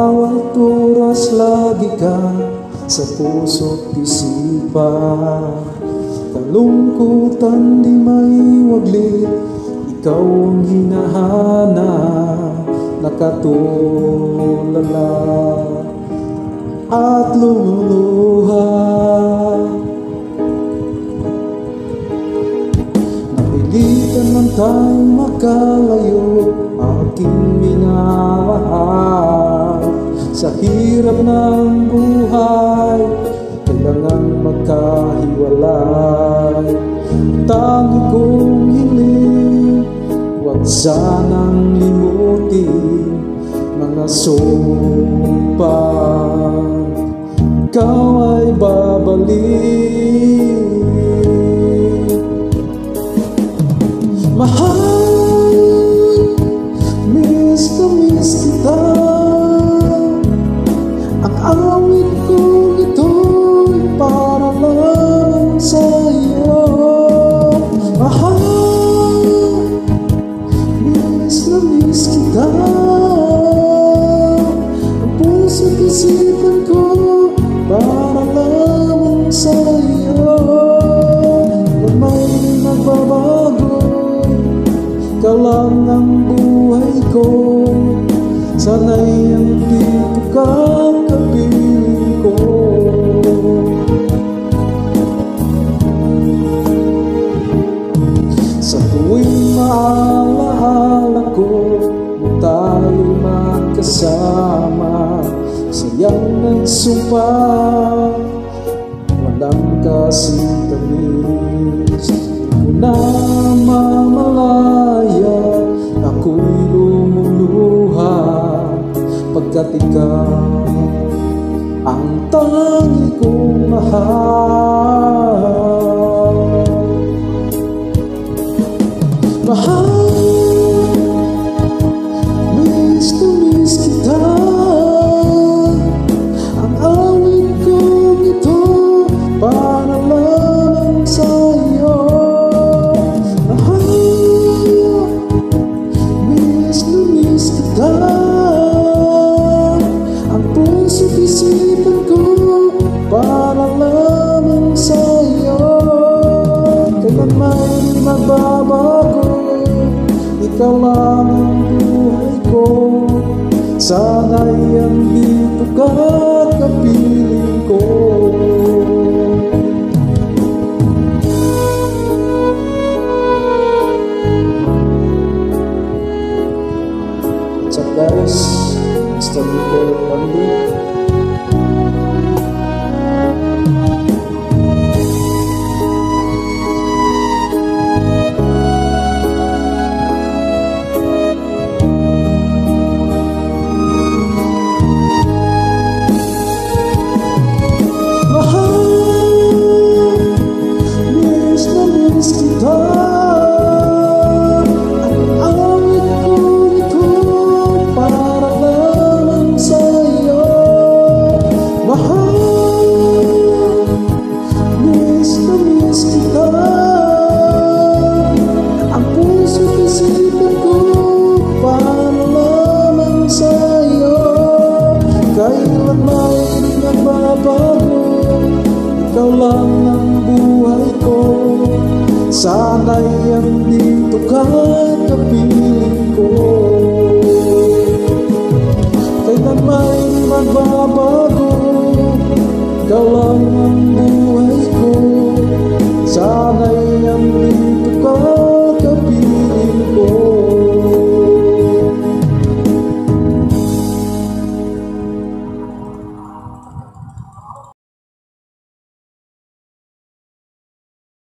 bawat oras lagi ka sa puso't isipan. Kalungkutan di may waglit, ikaw ang hinahanap. Nakatulala at lumuluha. Napilitan man tayong makalayo, aking minamahal. Sa hirap ng buhay, kailangan magkahiwalay. Tangi kong hiling, huwag sanang limutin mga sumpang ikaw ay babalik. Mahal, miss na miss kita. Ang awit kong ito'y para lang sa iyo. Mahal, miss na miss kita. Ang puso't isipan ko para lamang sa iyo. Kung may nagbabago, ikaw lang ang buhay ko. Sana'y andito ka, kapiling ko. Sa tuwing maalaala ko nung tayo'y magkasama, sayang nagsumpa, walang kasing tamis. Di ko na mamalaya, ako'y lumuluha, pagkat ikaw ang tangi kong mahal. Mahal, miss na miss kita. Ang awit kong ito para lamang sa iyo. Mahal, miss na miss kita. Ang puso't isipan ko para lamang sa iyo. Kailan may magbabago, ikaw lang ang buhay ko. Sana'y andito ka, kapiling ko. What's up guys? Mr. Michael Pandi. Kailan may nagbabago, ikaw lang ang buhay ko. Sana'y andito ka, kapiling ko. Kailan may magbabago, ikaw lang